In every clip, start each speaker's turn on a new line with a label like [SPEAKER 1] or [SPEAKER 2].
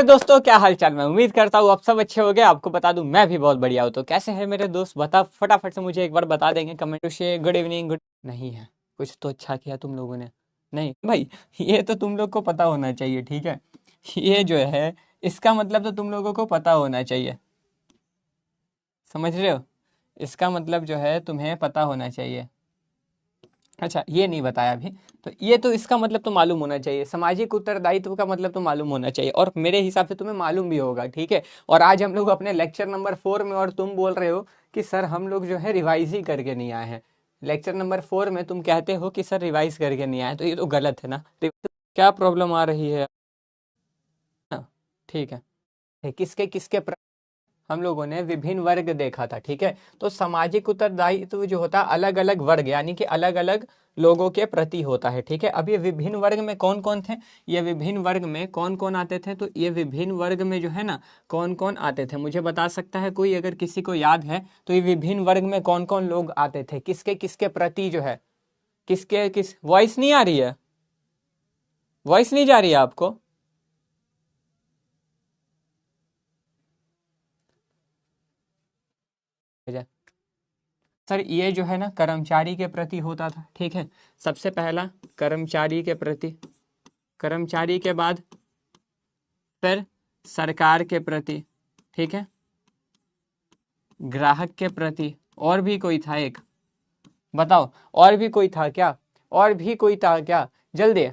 [SPEAKER 1] नमस्ते दोस्तों, क्या हाल चाल। मैं उम्मीद करता हूँ आप सब अच्छे हो गए। आपको बता दूं मैं भी बहुत बढ़िया हूँ। तो कैसे हैं मेरे दोस्त, बता फटाफट से मुझे एक बार बता देंगे कमेंट से। गुड इवनिंग, गुड नहीं है कुछ तो अच्छा किया तुम लोगों ने। नहीं भाई, ये तो तुम लोग को पता होना चाहिए, ठीक है। ये जो है इसका मतलब तो तुम लोगों को पता होना चाहिए, समझ रहे हो। इसका मतलब जो है तुम्हें पता होना चाहिए। अच्छा, ये नहीं बताया अभी। तो ये तो इसका मतलब तो मालूम होना चाहिए, सामाजिक उत्तरदायित्व का मतलब तो मालूम होना चाहिए, और मेरे हिसाब से तुम्हें मालूम भी होगा, ठीक है। और आज हम लोग अपने लेक्चर नंबर 4 में, और तुम बोल रहे हो कि सर हम लोग जो है रिवाइज ही करके नहीं आए हैं। लेक्चर नंबर 4 में तुम कहते हो कि सर रिवाइज करके नहीं आए, तो ये तो गलत है ना। क्या प्रॉब्लम आ रही है ना? ठीक है, किसके किसके हम लोगों ने विभिन्न वर्ग देखा था, ठीक है। तो सामाजिक उत्तरदायित्व जो होता है अलग अलग वर्ग यानी कि अलग अलग लोगों के प्रति होता है, ठीक है। अब ये विभिन्न वर्ग में कौन कौन थे, ये विभिन्न वर्ग में कौन कौन आते थे, तो ये विभिन्न वर्ग में जो है ना कौन कौन आते थे, मुझे बता सकता है कोई, अगर किसी को याद है तो। ये विभिन्न वर्ग में कौन कौन लोग आते थे, किसके किसके प्रति जो है, किसके किस। वॉइस नहीं आ रही है, वॉइस नहीं जा रही है आपको। सर ये जो है ना कर्मचारी के प्रति होता था, ठीक है। सबसे पहला कर्मचारी के प्रति, कर्मचारी के बाद फिर सरकार के प्रति, ठीक है, ग्राहक के प्रति, और भी कोई था एक, बताओ और भी कोई था क्या, और भी कोई था क्या, जल्दी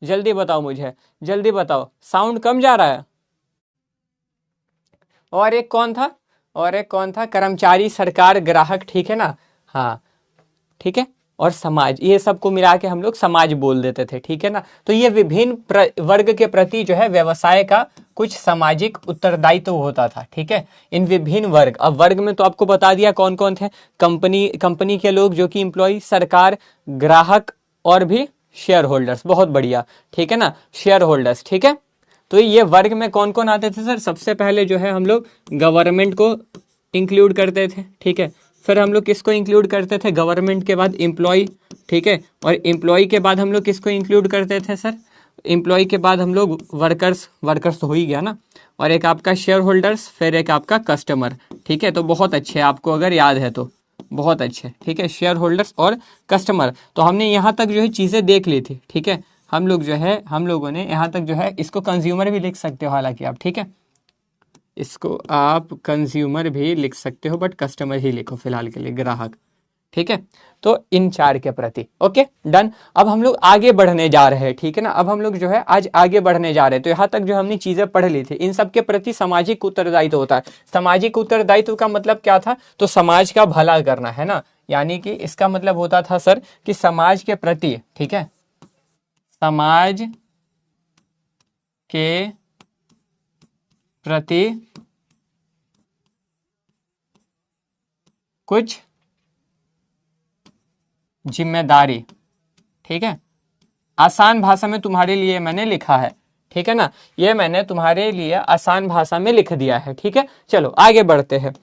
[SPEAKER 1] जल्दी बताओ मुझे, जल्दी बताओ, साउंड कम जा रहा है। और एक कौन था, और एक कौन था, कर्मचारी, सरकार, ग्राहक, ठीक है ना। हाँ ठीक है, और समाज, ये सबको मिला के हम लोग समाज बोल देते थे, ठीक है ना। तो ये विभिन्न वर्ग के प्रति जो है व्यवसाय का कुछ सामाजिक उत्तरदायित्व होता था, ठीक है। इन विभिन्न वर्ग, अब वर्ग में तो आपको बता दिया कौन कौन थे। कंपनी के लोग जो कि एम्प्लॉय, सरकार, ग्राहक, और भी शेयर होल्डर्स। बहुत बढ़िया, ठीक है ना, शेयर होल्डर्स, ठीक है। तो ये वर्ग में कौन कौन आते थे सर, सबसे पहले जो है हम लोग गवर्नमेंट को इंक्लूड करते थे, ठीक है। फिर हम लोग किसको इंक्लूड करते थे, गवर्नमेंट के बाद एम्प्लॉय, ठीक है। और एम्प्लॉय के बाद हम लोग किसको इंक्लूड करते थे सर, एम्प्लॉय के बाद हम लोग वर्कर्स, वर्कर्स तो हो ही गया ना। और एक आपका शेयर होल्डर्स, फिर एक आपका कस्टमर, ठीक है। तो बहुत अच्छे, आपको अगर याद है तो बहुत अच्छे, ठीक है, शेयर होल्डर्स और कस्टमर। तो हमने यहाँ तक जो है चीज़ें देख ली थी, ठीक है। हम लोग जो है, हम लोगों ने यहाँ तक जो है, इसको कंज्यूमर भी लिख सकते हो हालांकि आप, ठीक है। इसको आप कंज्यूमर भी लिख सकते हो, बट कस्टमर ही लिखो फिलहाल के लिए, ग्राहक, ठीक है। तो इन चार के प्रति, ओके डन। अब हम लोग आगे बढ़ने जा रहे हैं, ठीक है ना। अब हम लोग जो है आज आगे बढ़ने जा रहे हैं। तो यहाँ तक जो हमने चीजें पढ़ ली थी, इन सब के प्रति सामाजिक उत्तरदायित्व होता है। सामाजिक उत्तरदायित्व का मतलब क्या था, तो समाज का भला करना, है ना। यानी कि इसका मतलब होता था सर कि समाज के प्रति, ठीक है, समाज के प्रति कुछ जिम्मेदारी, ठीक है। आसान भाषा में तुम्हारे लिए मैंने लिखा है, ठीक है ना। ये मैंने तुम्हारे लिए आसान भाषा में लिख दिया है, ठीक है। चलो आगे बढ़ते हैं,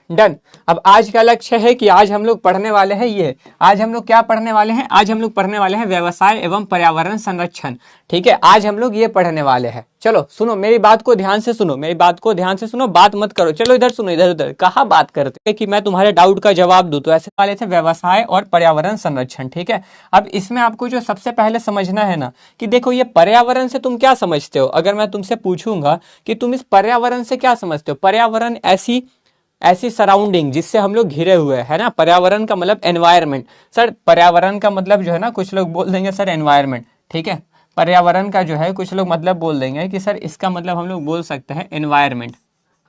[SPEAKER 1] डन। अब आज का लक्ष्य है कि आज हम लोग पढ़ने वाले हैं ये, आज हम लोग क्या पढ़ने वाले हैं, आज हम लोग पढ़ने वाले हैं व्यवसाय एवं पर्यावरण संरक्षण, ठीक है। आज हम लोग ये पढ़ने वाले हैं। चलो सुनो मेरी बात को ध्यान से सुनो, मेरी बात को ध्यान से सुनो, बात मत करो, चलो इधर सुनो, इधर उधर कहाँ बात करते कि मैं तुम्हारे डाउट का जवाब दूं। तो ऐसे वाले थे व्यवसाय और पर्यावरण संरक्षण, ठीक है। अब इसमें आपको जो सबसे पहले समझना है ना, कि देखो ये पर्यावरण से तुम क्या समझते हो। अगर मैं तुमसे पूछूंगा कि तुम इस पर्यावरण से क्या समझते हो, पर्यावरण ऐसी ऐसी सराउंडिंग जिससे हम लोग घिरे हुए हैं ना। पर्यावरण का मतलब एनवायरमेंट। सर पर्यावरण का मतलब जो है ना, कुछ लोग बोल देंगे सर एनवायरमेंट, ठीक है। पर्यावरण का जो है कुछ लोग मतलब बोल देंगे कि सर इसका मतलब हम लोग बोल सकते हैं एनवायरमेंट।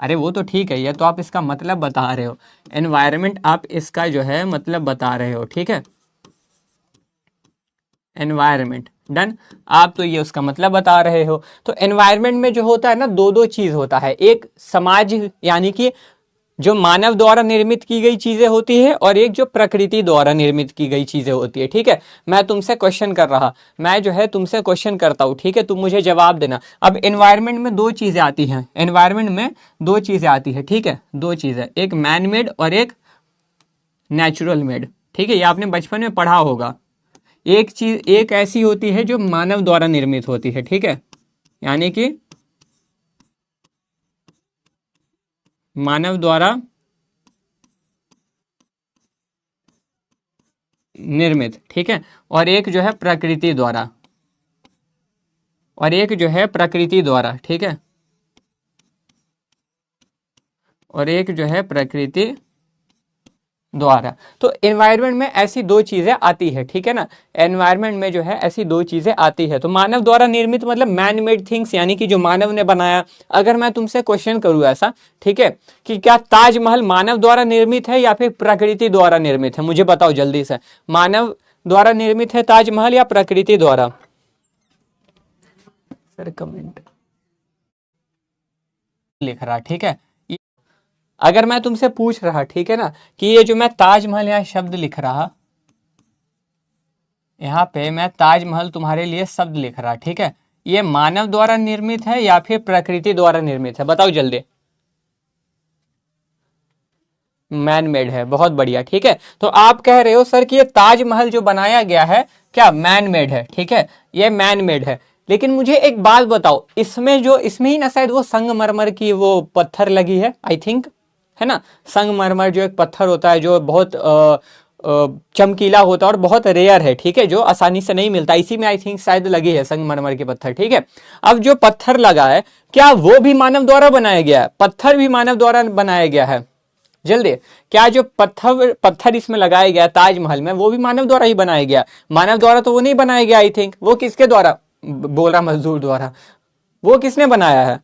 [SPEAKER 1] अरे वो तो ठीक है, ये तो आप इसका मतलब बता रहे हो, एनवायरमेंट आप इसका जो है मतलब बता रहे हो, ठीक है, एनवायरमेंट, डन। आप तो ये उसका मतलब बता रहे हो। तो एनवायरमेंट में जो होता है ना, दो दो चीज होता है, एक समाज यानी कि जो मानव द्वारा निर्मित की गई चीजें होती है, और एक जो प्रकृति द्वारा निर्मित की गई चीजें होती है, ठीक है। मैं तुमसे क्वेश्चन कर रहा, मैं जो है तुमसे क्वेश्चन करता हूं, ठीक है, तुम मुझे जवाब देना। अब एनवायरनमेंट में दो चीजें आती हैं, एनवायरनमेंट में दो चीजें आती है, ठीक है, दो चीजें, एक मैन मेड और एक नेचुरल मेड, ठीक है। ये आपने बचपन में पढ़ा होगा। एक चीज एक ऐसी होती है जो मानव द्वारा निर्मित होती है, ठीक है, यानी कि मानव द्वारा निर्मित, ठीक है, और एक जो है प्रकृति द्वारा, और एक जो है प्रकृति द्वारा, ठीक है, और एक जो है प्रकृति द्वारा। तो एनवायरनमेंट में ऐसी दो चीजें आती है, ठीक है ना, एनवायरनमेंट में जो है ऐसी दो चीजें आती है। तो मानव द्वारा निर्मित मतलब मैन मेड थिंग्स, यानी कि जो मानव ने बनाया। अगर मैं तुमसे क्वेश्चन करूँ ऐसा, ठीक है, कि क्या ताजमहल मानव द्वारा निर्मित है या फिर प्रकृति द्वारा निर्मित है, मुझे बताओ जल्दी से, मानव द्वारा निर्मित है ताजमहल या प्रकृति द्वारा? सर कमेंट लिख रहा, ठीक है। अगर मैं तुमसे पूछ रहा, ठीक है ना, कि ये जो मैं ताजमहल यहाँ शब्द लिख रहा, यहाँ पे मैं ताजमहल तुम्हारे लिए शब्द लिख रहा, ठीक है, ये मानव द्वारा निर्मित है या फिर प्रकृति द्वारा निर्मित है, बताओ जल्दी। मैन मेड है, बहुत बढ़िया, ठीक है। तो आप कह रहे हो सर कि ये ताजमहल जो बनाया गया है क्या मैन मेड है, ठीक है, ये मैन मेड है। लेकिन मुझे एक बात बताओ, इसमें ही ना शायद वो संगमरमर की वो पत्थर लगी है, आई थिंक, है ना, संगमरमर जो एक पत्थर होता है जो बहुत चमकीला होता है और बहुत रेयर है, ठीक है, जो आसानी से नहीं मिलता, इसी में आई थिंक शायद लगी है संगमरमर के पत्थर, ठीक है। अब जो पत्थर लगा है क्या वो भी मानव द्वारा बनाया गया है? पत्थर भी मानव द्वारा बनाया गया है? जल्दी, क्या जो पत्थर इसमें लगाया गया ताजमहल में वो भी मानव द्वारा ही बनाया गया? मानव द्वारा तो वो नहीं बनाया गया, आई थिंक, वो किसके द्वारा, बोल रहा मजदूर द्वारा, वो किसने बनाया है?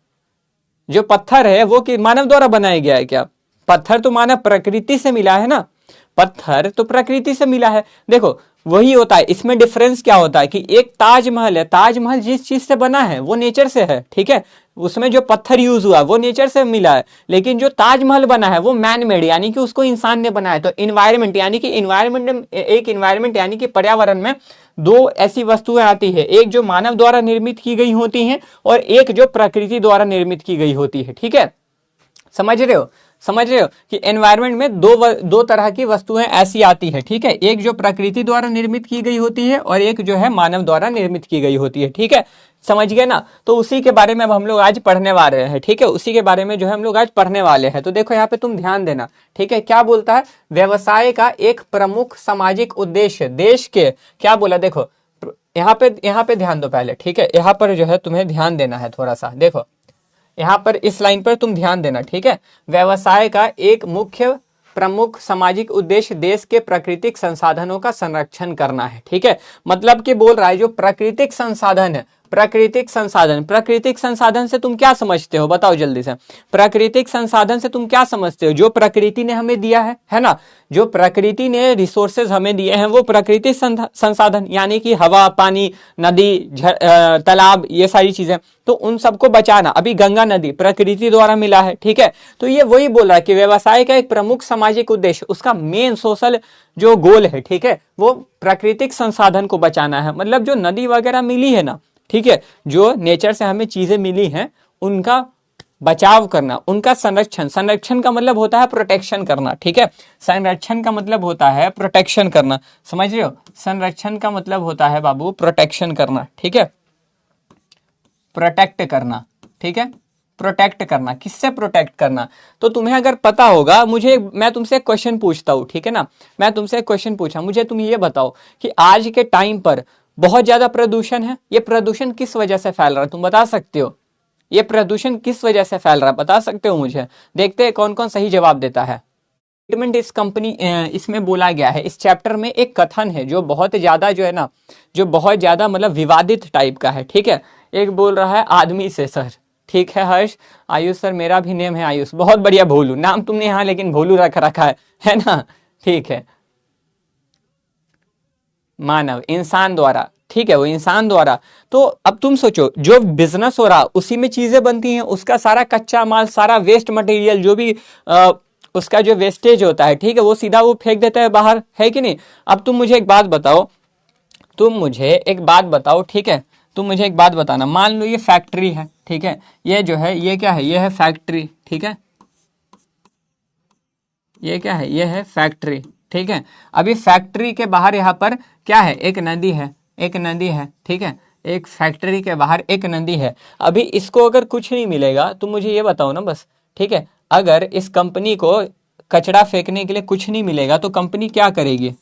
[SPEAKER 1] जो पत्थर है वो मानव द्वारा बनाया गया है क्या? पत्थर तो मानव प्रकृति से मिला है ना, पत्थर तो प्रकृति से मिला है। देखो वही होता है, इसमें डिफरेंस क्या होता है कि एक ताजमहल है, ताजमहल जिस चीज से बना है वो नेचर से है, ठीक है, उसमें जो पत्थर यूज हुआ वो नेचर से मिला है। लेकिन जो ताजमहल बना है वो मैन मेड, यानी कि उसको इंसान ने बनाया। तो इन्वायरमेंट यानी कि इन्वायरमेंट यानी कि पर्यावरण में दो ऐसी वस्तुएं आती है, एक जो मानव द्वारा निर्मित की गई होती हैं और एक जो प्रकृति द्वारा निर्मित की गई होती है, ठीक है, समझ रहे हो कि एनवायरनमेंट में दो तरह की वस्तुएं ऐसी आती है, ठीक है, एक जो प्रकृति द्वारा निर्मित की गई होती है और एक जो है मानव द्वारा निर्मित की गई होती है, ठीक है, समझ गए ना। तो उसी के बारे में अब हम लोग आज पढ़ने वाले हैं, ठीक है, उसी के बारे में जो है हम लोग आज पढ़ने वाले हैं। तो देखो यहाँ पे तुम ध्यान देना, ठीक है, क्या बोलता है, व्यवसाय का एक प्रमुख सामाजिक उद्देश्य देश के, क्या बोला, देखो यहाँ पे ध्यान दो पहले, ठीक है, यहाँ पर जो है तुम्हें ध्यान देना है थोड़ा सा, देखो यहां पर इस लाइन पर तुम ध्यान देना, ठीक है। व्यवसाय का एक मुख्य प्रमुख सामाजिक उद्देश्य देश के प्राकृतिक संसाधनों का संरक्षण करना है, ठीक है। मतलब कि बोल रहा है जो प्राकृतिक संसाधन है, प्राकृतिक संसाधन से तुम क्या समझते हो, बताओ जल्दी से। प्राकृतिक संसाधन से तुम क्या समझते हो? जो प्रकृति ने हमें दिया है ना, जो प्रकृति ने रिसोर्सेज हमें दिए हैं वो प्राकृतिक संसाधन, यानी कि हवा, पानी, नदी, तालाब, ये सारी चीजें, तो उन सबको बचाना। अभी गंगा नदी प्रकृति द्वारा मिला है, ठीक है। तो ये वही बोल रहा है कि व्यवसाय का एक प्रमुख सामाजिक उद्देश्य, उसका मेन सोशल जो गोल है, ठीक है, वो प्राकृतिक संसाधन को बचाना है। मतलब जो नदी वगैरह मिली है ना, ठीक है, जो नेचर से हमें चीजें मिली हैं उनका बचाव करना, उनका संरक्षण का मतलब होता है प्रोटेक्शन करना, ठीक है, संरक्षण का मतलब होता है प्रोटेक्शन करना, समझ रहे हो, संरक्षण का मतलब होता है बाबू प्रोटेक्शन करना, ठीक है, प्रोटेक्ट करना, ठीक है, प्रोटेक्ट करना, किससे प्रोटेक्ट करना? तो तुम्हें अगर पता होगा, मैं तुमसे एक क्वेश्चन पूछता हूं, ठीक है ना, मैं तुमसे एक क्वेश्चन पूछा, मुझे तुम ये बताओ कि आज के टाइम पर बहुत ज्यादा प्रदूषण है, ये प्रदूषण किस वजह से फैल रहा है, तुम बता सकते हो? ये प्रदूषण किस वजह से फैल रहा है, बता सकते हो मुझे? देखते हैं कौन कौन सही जवाब देता है। स्टेटमेंट इस कंपनी इसमें बोला गया है, इस चैप्टर में एक कथन है जो बहुत ज्यादा जो है ना, जो बहुत ज्यादा मतलब विवादित टाइप का है, ठीक है। एक बोल रहा है आदमी से सर, ठीक है, हर्ष, आयुष सर, मेरा भी नेम है आयुष, बहुत बढ़िया, भोलू नाम तुमने यहाँ लेकिन भोलू रख रखा है ना, ठीक है। मानव, इंसान द्वारा, ठीक है, वो इंसान द्वारा। तो अब तुम सोचो, जो बिजनेस हो रहा उसी में चीजें बनती हैं, उसका सारा कच्चा माल, सारा वेस्ट मटेरियल, जो भी उसका जो वेस्टेज होता है, ठीक है, वो सीधा वो फेंक देता है बाहर, है कि नहीं? अब तुम मुझे एक बात बताओ, ठीक है, तुम मुझे एक बात बताना, मान लो ये फैक्ट्री है, ठीक है, ये जो है ये क्या है, ये है फैक्ट्री, ठीक है, ये क्या है, ये है फैक्ट्री, ठीक है। अभी फैक्ट्री के बाहर यहाँ पर क्या है, एक नदी है, ठीक है, एक फैक्ट्री के बाहर एक नदी है। अभी इसको अगर कुछ नहीं मिलेगा तो मुझे ये बताओ ना बस, ठीक है, अगर इस कंपनी को कचरा फेंकने के लिए कुछ नहीं मिलेगा तो कंपनी क्या करेगी?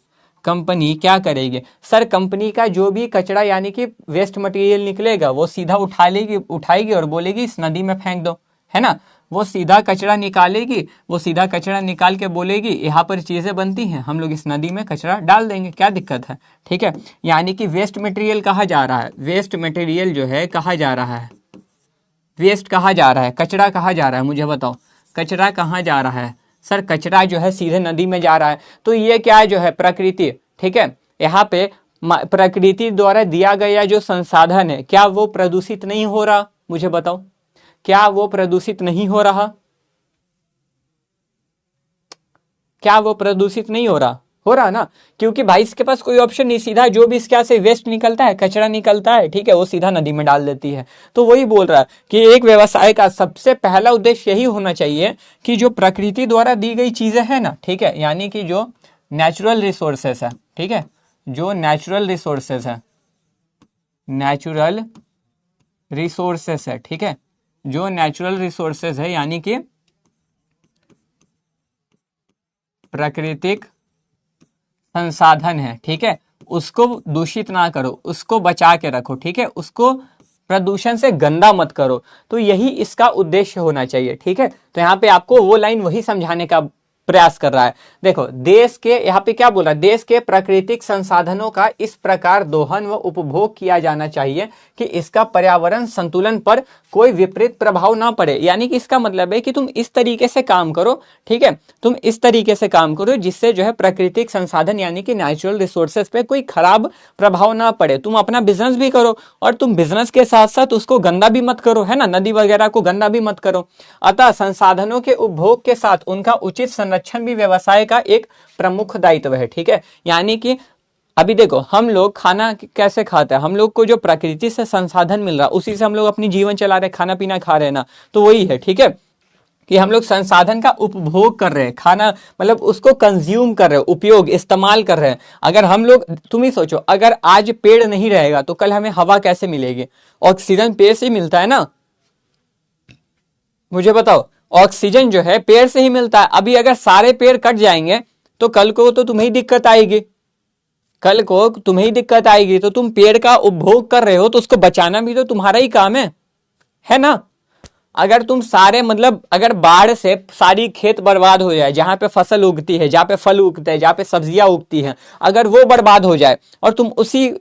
[SPEAKER 1] कंपनी क्या करेगी सर? कंपनी का जो भी कचरा यानी कि वेस्ट मटेरियल निकलेगा वो सीधा उठाएगी और बोलेगी इस नदी में फेंक दो, है ना। वो सीधा कचरा निकालेगी, वो सीधा कचरा निकाल के बोलेगी यहाँ पर चीज़ें बनती हैं, हम लोग इस नदी में कचरा डाल देंगे, क्या दिक्कत है? ठीक है, यानी कि वेस्ट मटेरियल कहाँ जा रहा है? वेस्ट मटेरियल जो है कहाँ जा रहा है? वेस्ट कहाँ जा रहा है? कचरा कहाँ जा रहा है? मुझे बताओ, कचरा कहाँ जा रहा है? सर कचरा जो है सीधे नदी में जा रहा है। तो ये क्या जो है? प्रकृति। ठीक है, यहाँ पे प्रकृति द्वारा दिया गया जो संसाधन है क्या वो प्रदूषित नहीं हो रहा? मुझे बताओ, क्या वो प्रदूषित नहीं हो रहा? क्या वो प्रदूषित नहीं हो रहा? हो रहा ना, क्योंकि भाई इसके पास कोई ऑप्शन नहीं, सीधा जो भी इसके से वेस्ट निकलता है, कचरा निकलता है, ठीक है, वो सीधा नदी में डाल देती है। तो वही बोल रहा है कि एक व्यवसाय का सबसे पहला उद्देश्य यही होना चाहिए कि जो प्रकृति द्वारा दी गई चीजें है ना, ठीक है, यानी कि जो नेचुरल रिसोर्सेस है, ठीक है, जो नेचुरल रिसोर्सेस है, नेचुरल रिसोर्सेस है, ठीक है, जो नेचुरल रिसोर्सेस है यानी कि प्राकृतिक संसाधन है, ठीक है, उसको दूषित ना करो, उसको बचा के रखो, ठीक है, उसको प्रदूषण से गंदा मत करो। तो यही इसका उद्देश्य होना चाहिए, ठीक है। तो यहाँ पे आपको वो लाइन वही समझाने का प्रयास कर रहा है। देखो देश के यहाँ पे क्या बोल रहा है? देश के प्राकृतिक संसाधनों का इस प्रकार दोहन व उपभोग किया जाना चाहिए कि इसका पर्यावरण संतुलन पर कोई विपरीत प्रभाव ना पड़े। यानी कि इसका मतलब है कि तुम इस तरीके से काम करो, ठीक है, तुम इस तरीके से काम करो जिससे जो है प्राकृतिक संसाधन यानी कि नेचुरल रिसोर्सेज पे कोई खराब प्रभाव ना पड़े। तुम अपना बिजनेस भी करो और तुम बिजनेस के साथ साथ उसको गंदा भी मत करो, है ना, नदी वगैरह को गंदा भी मत करो। अतः संसाधनों के उपभोग के साथ उनका उचित संरक्षण भी व्यवसाय का एक प्रमुख दायित्व है, ठीक है। यानी कि अभी देखो हम लोग खाना कैसे खाते हैं, हम लोग को जो प्रकृति से संसाधन मिल रहा है उसी से हम लोग अपनी जीवन चला रहे, खाना पीना खा रहे हैं ना, तो वही है, ठीक है, कि हम लोग संसाधन का उपभोग कर रहे हैं, खाना मतलब उसको कंज्यूम कर रहे हैं, उपयोग इस्तेमाल कर रहे हैं। अगर हम लोग, तुम ही सोचो, अगर आज पेड़ नहीं रहेगा तो कल हमें हवा कैसे मिलेगी? ऑक्सीजन पेड़ से ही मिलता है ना, मुझे बताओ, ऑक्सीजन जो है पेड़ से ही मिलता है। अभी अगर सारे पेड़ कट जाएंगे तो कल को तो तुम्हें दिक्कत आएगी, कल को तुम्हें ही दिक्कत आएगी। तो तुम पेड़ का उपभोग कर रहे हो तो उसको बचाना भी तो तुम्हारा ही काम है ना। अगर तुम सारे मतलब अगर बाढ़ से सारी खेत बर्बाद हो जाए, जहां पे फसल उगती है, जहां पे फल उगते हैं, जहां पे सब्जियां उगती हैं, अगर वो बर्बाद हो जाए और तुम उसी,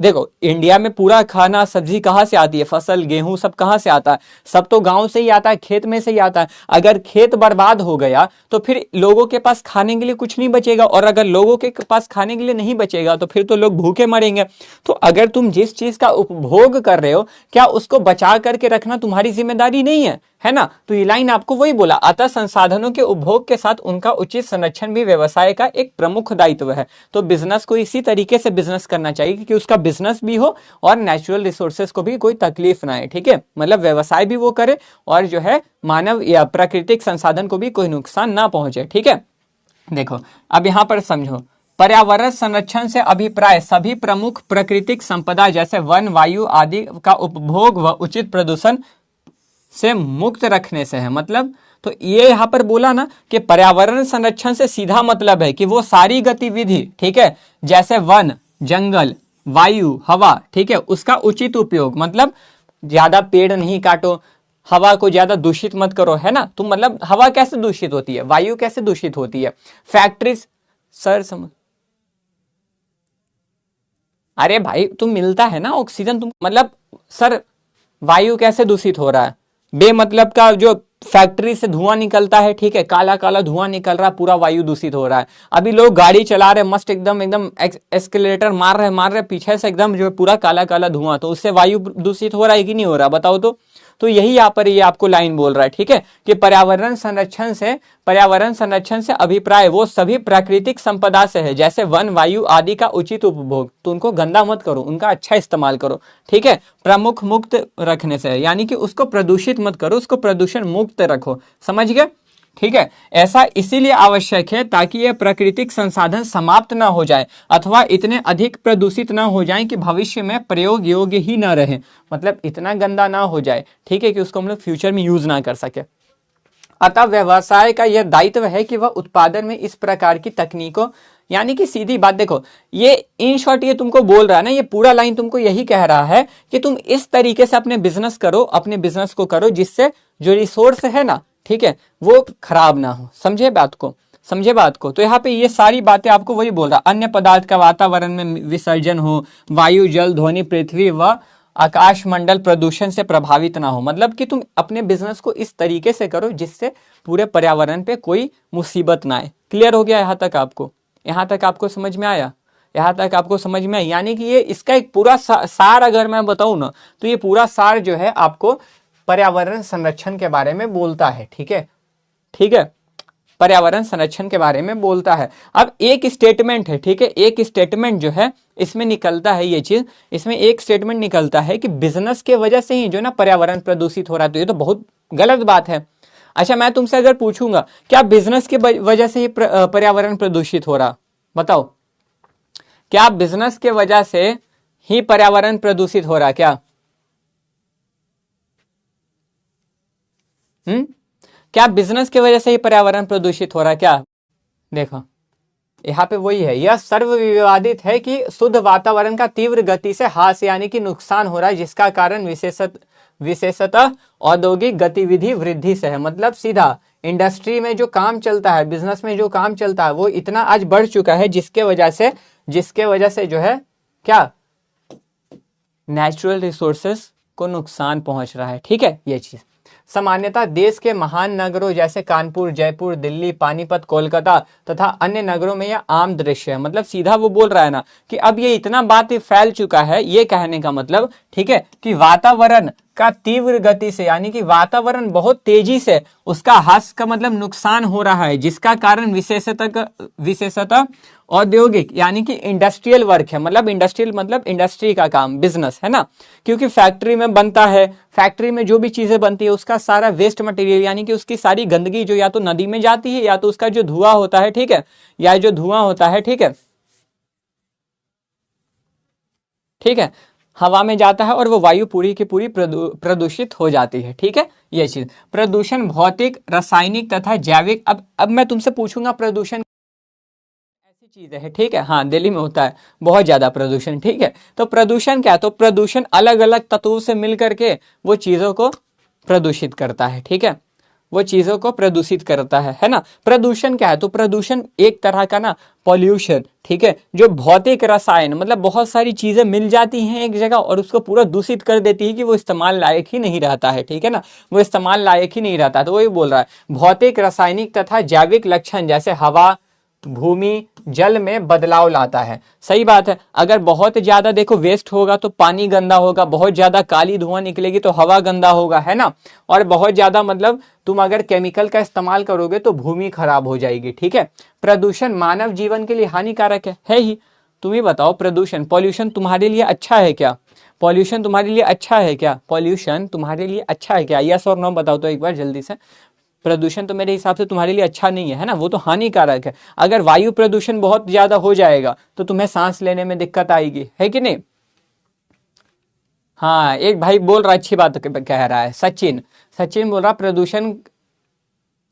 [SPEAKER 1] देखो इंडिया में पूरा खाना सब्जी कहाँ से आती है, फसल गेहूं सब कहाँ से आता है? सब तो गांव से ही आता है, खेत में से ही आता है। अगर खेत बर्बाद हो गया तो फिर लोगों के पास खाने के लिए कुछ नहीं बचेगा, और अगर लोगों के पास खाने के लिए नहीं बचेगा तो फिर तो लोग भूखे मरेंगे। तो अगर तुम जिस चीज का उपभोग कर रहे हो, क्या उसको बचा करके रखना तुम्हारी जिम्मेदारी नहीं है ना। तो ये लाइन आपको वही बोला, अतः संसाधनों के उपभोग के साथ उनका उचित संरक्षण भी व्यवसाय का एक प्रमुख दायित्व है। तो बिजनेस को इसी तरीके से बिजनेस करना चाहिए कि उसका बिजनेस भी हो और नेचुरल रिसोर्सेज को भी कोई तकलीफ ना आए, ठीक है, मतलब व्यवसाय भी वो करे और जो है मानव या प्राकृतिक संसाधन को भी कोई नुकसान ना पहुंचे, ठीक है। देखो अब यहां पर समझो, पर्यावरण संरक्षण से अभिप्राय सभी प्रमुख प्राकृतिक संपदा जैसे वन, वायु आदि का उपभोग व उचित प्रदूषण से मुक्त रखने से है। मतलब तो ये यहां पर बोला ना कि पर्यावरण संरक्षण से सीधा मतलब है कि वो सारी गतिविधि, ठीक है, जैसे वन, जंगल, वायु, हवा, ठीक है, उसका उचित उपयोग, मतलब ज्यादा पेड़ नहीं काटो, हवा को ज्यादा दूषित मत करो, है ना। तो मतलब हवा कैसे दूषित होती है, वायु कैसे दूषित होती है? फैक्ट्रीज, सर समझ, अरे भाई तुम मिलता है ना ऑक्सीजन, तुम मतलब सर वायु कैसे दूषित हो रहा है? बेमतलब का जो फैक्ट्री से धुआं निकलता है, ठीक है, काला काला धुआं निकल रहा है, पूरा वायु दूषित हो रहा है। अभी लोग गाड़ी चला रहे मस्त एकदम एकदम एक्सकेलेटर मार रहे पीछे से एकदम जो पूरा काला काला धुआं, तो उससे वायु दूषित हो रहा है कि नहीं हो रहा, बताओ तो यही यहाँ पर ये आपको लाइन बोल रहा है, ठीक है, कि पर्यावरण संरक्षण से अभिप्राय वो सभी प्राकृतिक संपदा से है, जैसे वन, वायु आदि का उचित उपभोग, तो उनको गंदा मत करो, उनका अच्छा इस्तेमाल करो, ठीक है, प्रमुख मुक्त रखने से, यानी कि उसको प्रदूषित मत करो, उसको प्रदूषण मुक्त रखो, समझ गए, ठीक है। ऐसा इसीलिए आवश्यक है ताकि यह प्राकृतिक संसाधन समाप्त ना हो जाए अथवा इतने अधिक प्रदूषित ना हो जाए कि भविष्य में प्रयोग योग्य ही ना रहे, मतलब इतना गंदा ना हो जाए, ठीक है, कि उसको हम लोग फ्यूचर में यूज ना कर सके। अतः व्यवसाय का यह दायित्व है कि वह उत्पादन में इस प्रकार की तकनीकों, यानी कि सीधी बात देखो, ये इन शॉर्ट ये तुमको बोल रहा है ना, ये पूरा लाइन तुमको यही कह रहा है कि तुम इस तरीके से अपने बिजनेस करो, अपने बिजनेस को करो जिससे जो रिसोर्स है ना, ठीक है, वो खराब ना हो। समझे बात को, समझे बात को। तो यहाँ पे ये सारी बातें आपको वही बोल रहा, अन्य पदार्थ का वातावरण में विसर्जन हो, वायु जल ध्वनि पृथ्वी व आकाश मंडल प्रदूषण से प्रभावित ना हो। मतलब कि तुम अपने बिजनेस को इस तरीके से करो जिससे पूरे पर्यावरण पे कोई मुसीबत ना आए। क्लियर हो गया यहाँ तक आपको? यहाँ तक आपको समझ में आया? यहाँ तक आपको समझ में आया? यानी कि ये इसका एक पूरा सार अगर मैं बताऊं ना, तो ये पूरा सार जो है आपको पर्यावरण संरक्षण के बारे में बोलता है। ठीक है, ठीक है, पर्यावरण संरक्षण के बारे में बोलता है। अब एक स्टेटमेंट है, ठीक है, एक स्टेटमेंट जो है इसमें निकलता है ये चीज, इसमें एक स्टेटमेंट निकलता है कि बिजनेस के वजह से ही जो ना पर्यावरण प्रदूषित हो रहा है। तो ये तो बहुत गलत बात है। अच्छा, मैं तुमसे अगर पूछूंगा क्या बिजनेस के वजह से ही पर्यावरण प्रदूषित हो रहा, बताओ, क्या बिजनेस के वजह से ही पर्यावरण प्रदूषित हो रहा क्या? क्या बिजनेस की वजह से ही पर्यावरण प्रदूषित हो रहा है क्या? देखो यहाँ पे वही है, यह सर्वविवादित है कि शुद्ध वातावरण का तीव्र गति से ह्रास यानी कि नुकसान हो रहा है, जिसका कारण विशेषतः औद्योगिक गतिविधि वृद्धि से है। मतलब सीधा इंडस्ट्री में जो काम चलता है, बिजनेस में जो काम चलता है, वो इतना आज बढ़ चुका है जिसके वजह से जो है क्या, नेचुरल रिसोर्सेस को नुकसान पहुंच रहा है। ठीक है, ये चीज सामान्यतः देश के महान नगरों जैसे कानपुर, जयपुर, दिल्ली, पानीपत, कोलकाता तथा अन्य नगरों में यह आम दृश्य है। मतलब सीधा वो बोल रहा है ना कि अब ये इतना बात फैल चुका है, ये कहने का मतलब, ठीक है, कि वातावरण का तीव्र गति से, यानी कि वातावरण बहुत तेजी से उसका ह्रास का मतलब नुकसान हो रहा है, जिसका कारण विशेषतः औद्योगिक यानी कि इंडस्ट्रियल वर्क है। मतलब इंडस्ट्रियल मतलब इंडस्ट्री का काम, बिजनेस है ना, क्योंकि फैक्ट्री में बनता है, फैक्ट्री में जो भी चीजें बनती है उसका सारा वेस्ट मटेरियल यानी कि उसकी सारी गंदगी जो या तो नदी में जाती है या तो उसका जो धुआं होता है, ठीक है, या जो धुआं होता है, ठीक है, ठीक है, हवा में जाता है और वो वायु पूरी की पूरी प्रदूषित हो जाती है। ठीक है, ये चीज प्रदूषण भौतिक, रासायनिक तथा जैविक। अब मैं तुमसे पूछूंगा प्रदूषण ऐसी चीज है, ठीक है, हाँ दिल्ली में होता है बहुत ज्यादा प्रदूषण। ठीक है, तो प्रदूषण क्या है? तो प्रदूषण अलग अलग तत्वों से मिल करके वो चीजों को प्रदूषित करता है। ठीक है, वो चीजों को प्रदूषित करता है ना। प्रदूषण क्या है? तो प्रदूषण एक तरह का ना पॉल्यूशन, ठीक है, जो भौतिक रसायन मतलब बहुत सारी चीजें मिल जाती हैं एक जगह और उसको पूरा दूषित कर देती है कि वो इस्तेमाल लायक ही नहीं रहता है। ठीक है ना, वो इस्तेमाल लायक ही नहीं रहता। तो वही बोल रहा है भौतिक, रासायनिक तथा जैविक लक्षण जैसे हवा, भूमि, जल में बदलाव लाता है। सही बात है। अगर बहुत ज्यादा देखो वेस्ट होगा तो पानी गंदा होगा, बहुत ज्यादा काली धुआं निकलेगी तो हवा गंदा होगा, है ना, और बहुत ज्यादा मतलब तुम अगर केमिकल का इस्तेमाल करोगे तो भूमि खराब हो जाएगी। ठीक है, प्रदूषण मानव जीवन के लिए हानिकारक है ही। तुम ही बताओ, प्रदूषण, पॉल्यूशन तुम्हारे लिए अच्छा है क्या? पॉल्यूशन तुम्हारे लिए अच्छा है क्या? पॉल्यूशन तुम्हारे लिए अच्छा है क्या? यस और नो बताओ तो एक बार जल्दी से। प्रदूषण तो मेरे हिसाब से तुम्हारे लिए अच्छा नहीं है ना, वो तो हानिकारक है। अगर वायु प्रदूषण बहुत ज्यादा हो जाएगा तो तुम्हें सांस लेने में दिक्कत आएगी, है कि नहीं? हाँ, एक भाई बोल रहा, अच्छी बात कह रहा है, सचिन सचिन बोल रहा प्रदूषण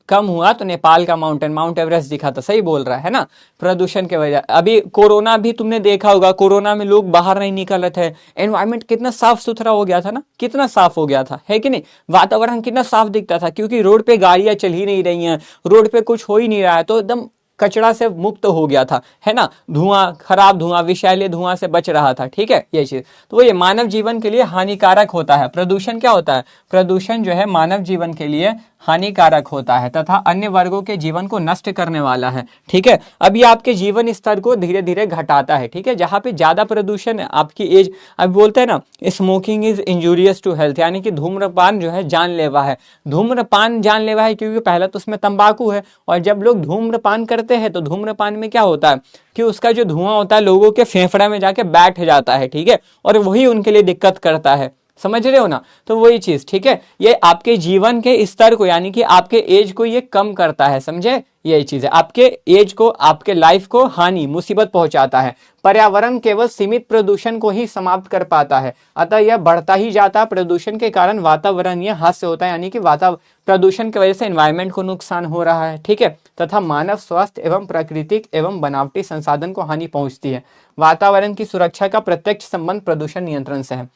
[SPEAKER 1] कम हुआ तो नेपाल का माउंट एवरेस्ट दिखा था। सही बोल रहा है ना, प्रदूषण के वजह। अभी कोरोना भी तुमने देखा होगा, कोरोना में लोग बाहर नहीं निकल रहे थे, एनवायरमेंट कितना साफ सुथरा हो गया था ना, कितना साफ हो गया था, है कि नहीं? वातावरण कितना साफ दिखता था, क्योंकि रोड पे गाड़ियां चल ही नहीं रही हैं, रोड पे कुछ हो ही नहीं रहा है, तो एकदम कचरा से मुक्त हो गया था, है ना, धुआं, खराब धुआं, विषैले धुआं से बच रहा था। ठीक है, ये चीज तो ये मानव जीवन के लिए हानिकारक होता है। प्रदूषण क्या होता है? प्रदूषण जो है मानव जीवन के लिए हानिकारक होता है तथा अन्य वर्गों के जीवन को नष्ट करने वाला है। ठीक है, अब ये आपके जीवन स्तर को धीरे धीरे घटाता है। ठीक है, जहां पे ज्यादा प्रदूषण है, आपकी एज, अब बोलते हैं ना smoking is injurious to health, यानी कि धूम्रपान जो है जानलेवा है। धूम्रपान जानलेवा है क्योंकि पहले तो उसमें तंबाकू है, और जब लोग धूम्रपान करते हैं तो धूम्रपान में क्या होता है कि उसका जो धुआं होता है लोगों के फेफड़े में जाके बैठ जाता है। ठीक है, और वही उनके लिए दिक्कत करता है। समझ रहे हो ना। तो वही चीज, ठीक है, ये आपके जीवन के स्तर को यानी कि आपके एज को ये कम करता है, समझे, यही चीज है, आपके एज को, आपके लाइफ को हानि मुसीबत पहुंचाता है। पर्यावरण केवल सीमित प्रदूषण को ही समाप्त कर पाता है, अतः यह बढ़ता ही जाता है। प्रदूषण के कारण वातावरणीय हास्य होता है, यानी कि प्रदूषण की वजह से एनवायरमेंट को नुकसान हो रहा है, ठीक है, तथा मानव स्वास्थ्य एवं प्राकृतिक एवं बनावटी संसाधन को हानि पहुंचती है। वातावरण की सुरक्षा का प्रत्यक्ष संबंध प्रदूषण नियंत्रण से है।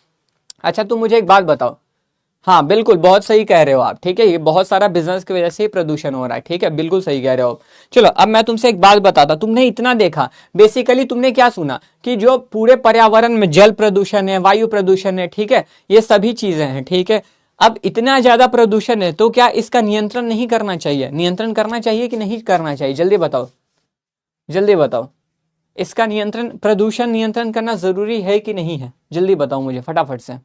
[SPEAKER 1] अच्छा, तुम मुझे एक बात बताओ। हाँ बिल्कुल, बहुत सही कह रहे हो आप, ठीक है, ये बहुत सारा बिजनेस की वजह से ही प्रदूषण हो रहा है, ठीक है, बिल्कुल सही कह रहे हो। चलो अब मैं तुमसे एक बात बताता, तुमने इतना देखा, बेसिकली तुमने क्या सुना कि जो पूरे पर्यावरण में जल प्रदूषण है, वायु प्रदूषण है, ठीक है, ये सभी चीजें हैं, ठीक है। अब इतना ज्यादा प्रदूषण है तो क्या इसका नियंत्रण नहीं करना चाहिए? नियंत्रण करना चाहिए कि नहीं करना चाहिए? जल्दी बताओ, जल्दी बताओ, इसका नियंत्रण, प्रदूषण नियंत्रण करना जरूरी है कि नहीं है? जल्दी बताओ मुझे फटाफट से।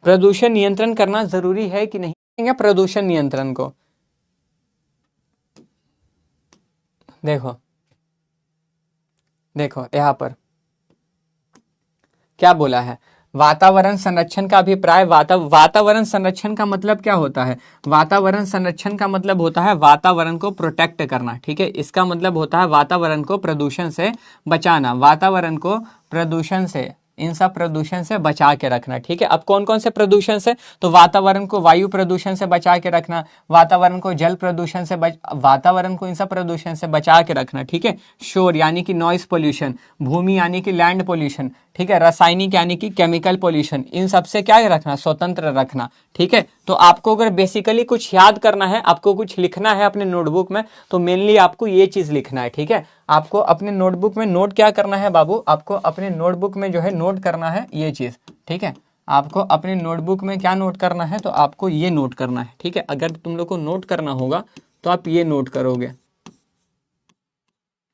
[SPEAKER 1] प्रदूषण नियंत्रण करना जरूरी है कि नहीं? प्रदूषण नियंत्रण को देखो, देखो यहां पर क्या बोला है, वातावरण संरक्षण का अभिप्राय। वातावरण संरक्षण का मतलब क्या होता है? वातावरण संरक्षण का मतलब होता है वातावरण को प्रोटेक्ट करना, ठीक है, इसका मतलब होता है वातावरण को प्रदूषण से बचाना, वातावरण को प्रदूषण से, इन सब प्रदूषण से बचा के रखना, ठीक है। अब कौन कौन से प्रदूषण से? तो वातावरण को वायु प्रदूषण से बचा के रखना, वातावरण को जल प्रदूषण से वातावरण को इन सब प्रदूषण से बचा के रखना, ठीक है। शोर यानी कि नॉइस पोल्यूशन, भूमि यानी कि लैंड पोल्यूशन, ठीक है, रासायनिक यानी कि केमिकल पोल्यूशन, इन सब से क्या रखना? स्वतंत्र रखना, ठीक है। तो आपको अगर बेसिकली कुछ याद करना है, आपको कुछ लिखना है अपने नोटबुक में, तो मेनली आपको ये चीज लिखना है, ठीक है। आपको अपने नोटबुक में नोट क्या करना है बाबू? आपको अपने नोटबुक में जो है नोट करना है ये चीज, ठीक है। आपको अपने नोटबुक में क्या नोट करना है? तो आपको ये नोट करना है, ठीक है। अगर तुम लोग को नोट करना होगा तो आप ये नोट करोगे,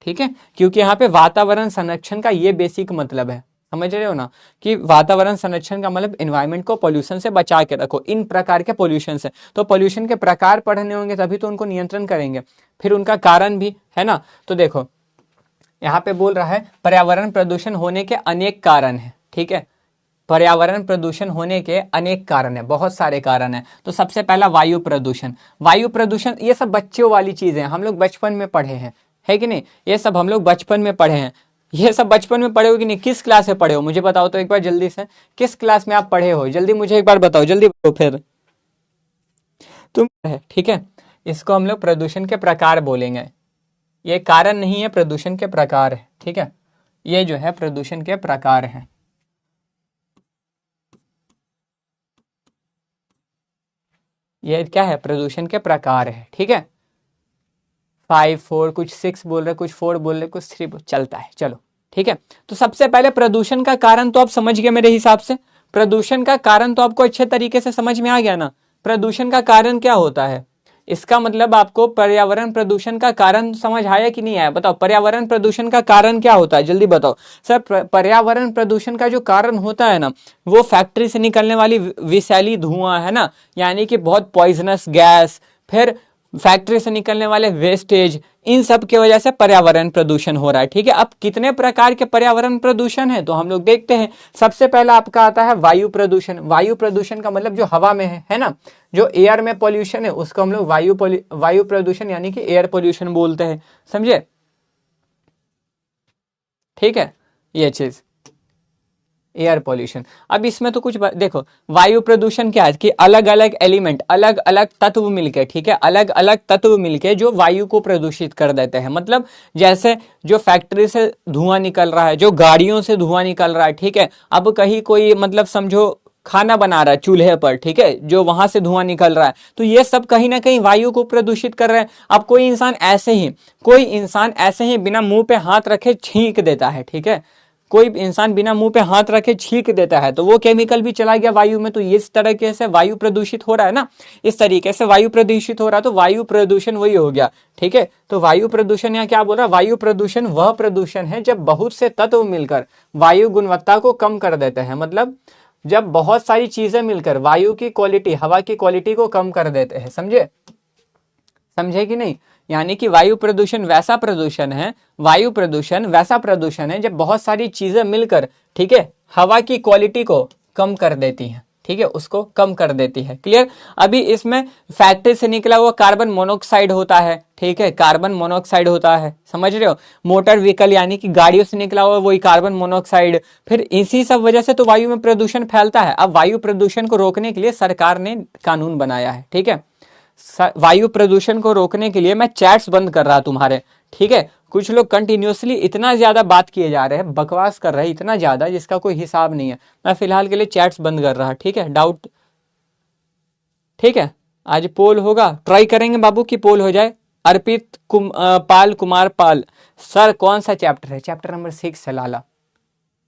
[SPEAKER 1] ठीक है, क्योंकि यहाँ पे वातावरण संरक्षण का ये बेसिक मतलब है, समझ रहे हो ना, कि वातावरण संरक्षण का मतलब एनवायरनमेंट को पोल्यूशन से बचा के रखो, इन प्रकार के पोल्यूशन से। तो पोल्यूशन के प्रकार पढ़ने होंगे तभी तो उनको नियंत्रण करेंगे, फिर उनका कारण भी है ना। तो देखो यहाँ पे बोल रहा है पर्यावरण प्रदूषण होने के अनेक कारण है, ठीक है, पर्यावरण प्रदूषण होने के अनेक कारण है, बहुत सारे कारण है। तो सबसे पहला वायु प्रदूषण। वायु प्रदूषण ये सब बच्चों वाली चीजें हैं, हम लोग बचपन में पढ़े हैं, है कि नहीं? ये सब हम लोग बचपन में पढ़े हैं, ये सब बचपन में पढ़े हो कि नहीं? किस क्लास में पढ़े हो मुझे बताओ तो एक बार जल्दी से, किस क्लास में आप पढ़े हो? जल्दी मुझे एक बार बताओ, जल्दी बताओ फिर तुम, ठीक है। इसको हम लोग प्रदूषण के प्रकार बोलेंगे, ये कारण नहीं है, प्रदूषण के प्रकार है, ठीक है, ये जो है प्रदूषण के प्रकार है। ये क्या है? प्रदूषण के प्रकार है, ठीक है। 5 4 कुछ 6 बोल रहे, कुछ 4 बोल रहे, कुछ 3 चलता है, चलो ठीक है। तो सबसे पहले प्रदूषण का कारण तो आप समझ गए मेरे हिसाब से, प्रदूषण का कारण तो आपको अच्छे तरीके से समझ में आ गया ना। प्रदूषण का कारण क्या होता है? इसका मतलब आपको पर्यावरण प्रदूषण का कारण समझ आया कि नहीं आया? बताओ पर्यावरण प्रदूषण का कारण क्या होता है, जल्दी बताओ सर। पर्यावरण प्रदूषण का जो कारण होता है ना, वो फैक्ट्री से निकलने वाली विषैली धुआं है ना, यानी कि बहुत पॉइजनस गैस, फिर फैक्ट्री से निकलने वाले वेस्टेज, इन सब की वजह से पर्यावरण प्रदूषण हो रहा है, ठीक है। अब कितने प्रकार के पर्यावरण प्रदूषण है तो हम लोग देखते हैं। सबसे पहला आपका आता है वायु प्रदूषण। वायु प्रदूषण का मतलब जो हवा में है ना, जो एयर में पॉल्यूशन है उसको हम लोग वायु प्रदूषण यानी कि एयर पॉल्यूशन बोलते हैं, समझे, ठीक है, ये चीज एयर पॉल्यूशन। अब इसमें तो कुछ देखो, वायु प्रदूषण क्या है कि अलग अलग एलिमेंट, अलग अलग तत्व मिलके, ठीक है, अलग अलग तत्व मिलके जो वायु को प्रदूषित कर देते हैं। मतलब जैसे जो फैक्ट्री से धुआं निकल रहा है, जो गाड़ियों से धुआं निकल रहा है, ठीक है, अब कहीं कोई मतलब समझो खाना बना रहा है चूल्हे पर, ठीक है, जो वहां से धुआं निकल रहा है, तो ये सब कहीं ना कहीं वायु को प्रदूषित कर रहे हैं। अब कोई इंसान ऐसे ही बिना मुंह पे हाथ रखे छींक देता है, ठीक है, कोई इंसान बिना मुंह पे हाथ रखे छींक देता है तो वो केमिकल भी चला गया वायु में, तो इस तरीके से वायु प्रदूषित हो रहा है ना, इस तरीके से वायु प्रदूषित हो रहा है, तो वायु प्रदूषण वही हो गया, ठीक है। तो वायु प्रदूषण यहाँ क्या बोल रहा है? वायु प्रदूषण वह प्रदूषण है जब बहुत से तत्व मिलकर वायु गुणवत्ता को कम कर देते हैं। मतलब जब बहुत सारी चीजें मिलकर वायु की क्वालिटी, हवा की क्वालिटी को कम कर देते हैं, समझे कि नहीं? यानी कि वायु प्रदूषण वैसा प्रदूषण है, जब बहुत सारी चीजें मिलकर, ठीक है, हवा की क्वालिटी को कम कर देती हैं, ठीक है, उसको कम कर देती है। क्लियर। अभी इसमें फैक्ट्री से निकला हुआ कार्बन मोनोऑक्साइड होता है, ठीक है, कार्बन मोनोऑक्साइड होता है, समझ रहे हो। मोटर व्हीकल यानी कि गाड़ियों से निकला हुआ वही कार्बन मोनोऑक्साइड, फिर इसी सब वजह से तो वायु में प्रदूषण फैलता है। अब वायु प्रदूषण को रोकने के लिए सरकार ने कानून बनाया है, ठीक है। वायु प्रदूषण को रोकने के लिए मैं चैट्स बंद कर रहा तुम्हारे, ठीक है। कुछ लोग कंटिन्यूअसली इतना ज्यादा बात किए जा रहे हैं, बकवास कर रहे हैं इतना ज्यादा जिसका कोई हिसाब नहीं है। मैं फिलहाल के लिए चैट्स बंद कर रहा, ठीक है। डाउट, ठीक है। आज पोल होगा, ट्राई करेंगे बाबू की पोल हो जाए। अर्पित पाल कुमार पाल, सर कौन सा चैप्टर है? चैप्टर नंबर 6 है लाला,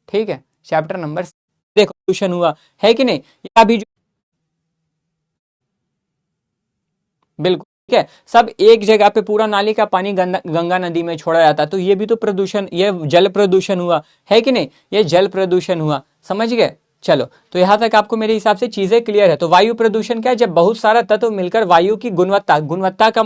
[SPEAKER 1] ठीक है, चैप्टर नंबर। देखो क्वेश्चन हुआ है कि नहीं, अभी बिल्कुल, ठीक है। सब एक जगह पे पूरा नाली का पानी गंगा नदी में छोड़ा जाता है, तो ये भी तो प्रदूषण, ये जल प्रदूषण हुआ है कि नहीं, ये जल प्रदूषण हुआ, समझ गए। चलो, तो यहां तक आपको मेरे हिसाब से चीजें क्लियर है। तो वायु प्रदूषण क्या है? जब बहुत सारा तत्व मिलकर वायु की गुणवत्ता, गुणवत्ता का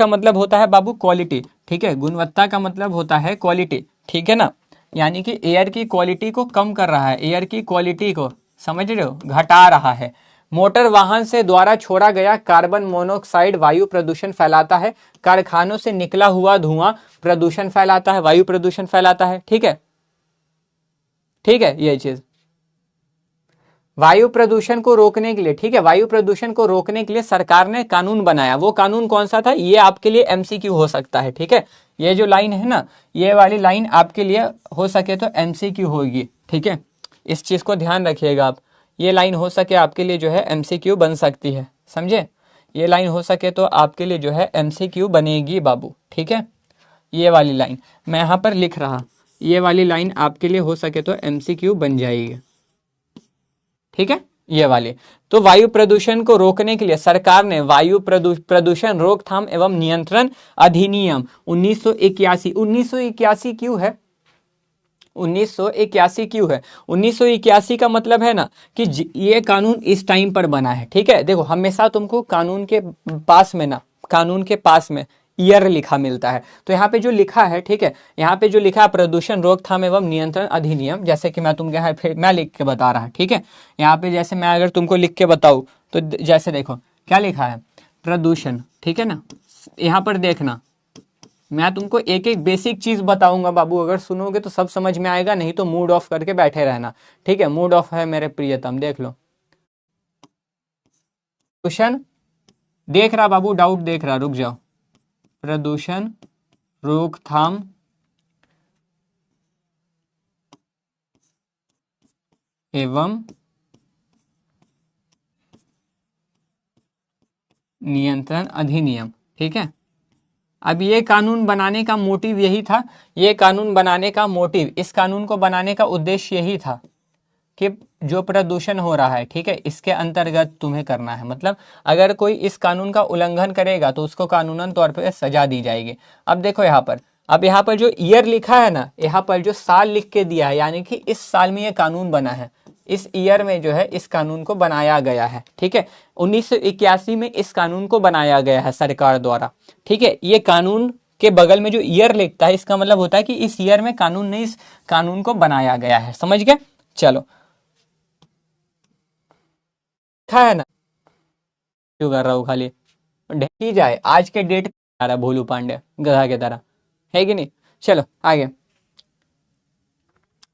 [SPEAKER 1] मतलब होता है बाबू क्वालिटी, ठीक है, गुणवत्ता का मतलब होता है क्वालिटी, ठीक है ना, यानी कि एयर की क्वालिटी को कम कर रहा है, एयर की क्वालिटी को, समझ रहे हो, घटा रहा है। मोटर वाहन से द्वारा छोड़ा गया कार्बन मोनोऑक्साइड वायु प्रदूषण फैलाता है। कारखानों से निकला हुआ धुआं प्रदूषण फैलाता है, वायु प्रदूषण फैलाता है, ठीक है, ठीक है। ये चीज वायु प्रदूषण को रोकने के लिए, ठीक है, वायु प्रदूषण को रोकने के लिए सरकार ने कानून बनाया। वो कानून कौन सा था? ये आपके लिए एमसीक्यू हो सकता है, ठीक है। ये जो लाइन है ना, ये वाली लाइन आपके लिए हो सके तो एमसीक्यू होगी, ठीक है। इस चीज को ध्यान रखिएगा आप, ये लाइन हो सके आपके लिए जो है एमसीक्यू बन सकती है, समझे। ये लाइन हो सके तो आपके लिए जो है एमसीक्यू बनेगी बाबू, ठीक है। ये वाली लाइन मैं यहाँ पर लिख रहा, ये वाली लाइन आपके लिए हो सके तो एमसीक्यू बन जाएगी, ठीक है, ये वाली। तो वायु प्रदूषण को रोकने के लिए सरकार ने वायु प्रदूषण रोकथाम एवं नियंत्रण अधिनियम 1981, 1981 क्यों है? 1981 क्यों है? 1981 का मतलब है ना कि ये कानून इस टाइम पर बना है, ठीक है। देखो हमेशा तुमको कानून के पास में ना, कानून के पास में ईयर लिखा मिलता है। तो यहाँ पे जो लिखा है, ठीक है, यहाँ पे जो लिखा है प्रदूषण रोकथाम एवं नियंत्रण अधिनियम, जैसे कि मैं तुमको यहाँ फिर मैं लिख के बता रहा, ठीक है। यहाँ पे जैसे मैं अगर तुमको लिख के बताऊँ तो जैसे देखो क्या लिखा है, प्रदूषण, ठीक है ना। यहाँ पर देखना, मैं तुमको एक एक बेसिक चीज बताऊंगा बाबू, अगर सुनोगे तो सब समझ में आएगा, नहीं तो मूड ऑफ करके बैठे रहना, ठीक है। मूड ऑफ है मेरे प्रियतम, देख लो प्रदूषण, देख रहा बाबू, डाउट देख रहा, रुक जाओ। प्रदूषण रोकथाम एवं नियंत्रण अधिनियम, ठीक है। अब ये कानून बनाने का मोटिव यही था, ये कानून बनाने का मोटिव, इस कानून को बनाने का उद्देश्य यही था कि जो प्रदूषण हो रहा है, ठीक है, इसके अंतर्गत तुम्हें करना है। मतलब अगर कोई इस कानून का उल्लंघन करेगा तो उसको कानूनन तौर पर सजा दी जाएगी। अब देखो यहाँ पर, अब यहाँ पर जो ईयर लिखा है ना, यहाँ पर जो साल लिख के दिया है, यानी कि इस साल में ये कानून बना है, इस ईयर में जो है इस कानून को बनाया गया है, ठीक है। 1981 में इस कानून को बनाया गया है सरकार द्वारा, ठीक है। ये कानून के बगल में जो ईयर लिखता है, इसका मतलब होता है कि इस ईयर में कानून ने इस कानून को बनाया गया है, समझ गए। चलो, लिखा है ना, क्यों कर रहा हूँ खाली, ढकी जाए आज के डेट आ रहा भोलू पांडे गधा के तरह, है कि नहीं। चलो आगे,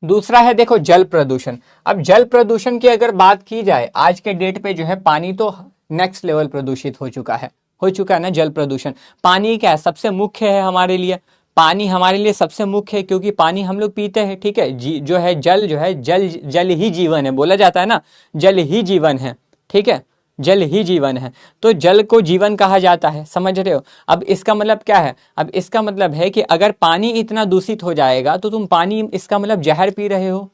[SPEAKER 1] दूसरा है देखो जल प्रदूषण। अब जल प्रदूषण की अगर बात की जाए, आज के डेट पे जो है पानी तो नेक्स्ट लेवल प्रदूषित हो चुका है ना जल प्रदूषण। पानी क्या है? सबसे मुख्य है हमारे लिए, पानी हमारे लिए सबसे मुख्य है, क्योंकि पानी हम लोग पीते हैं, ठीक है। जो है जल ही जीवन है, बोला जाता है ना, जल ही जीवन है, ठीक है, जल ही जीवन है। तो जल को जीवन कहा जाता है, समझ रहे हो। अब इसका मतलब क्या है? अब इसका मतलब है कि अगर पानी इतना दूषित हो जाएगा तो तुम पानी, इसका मतलब जहर पी रहे हो,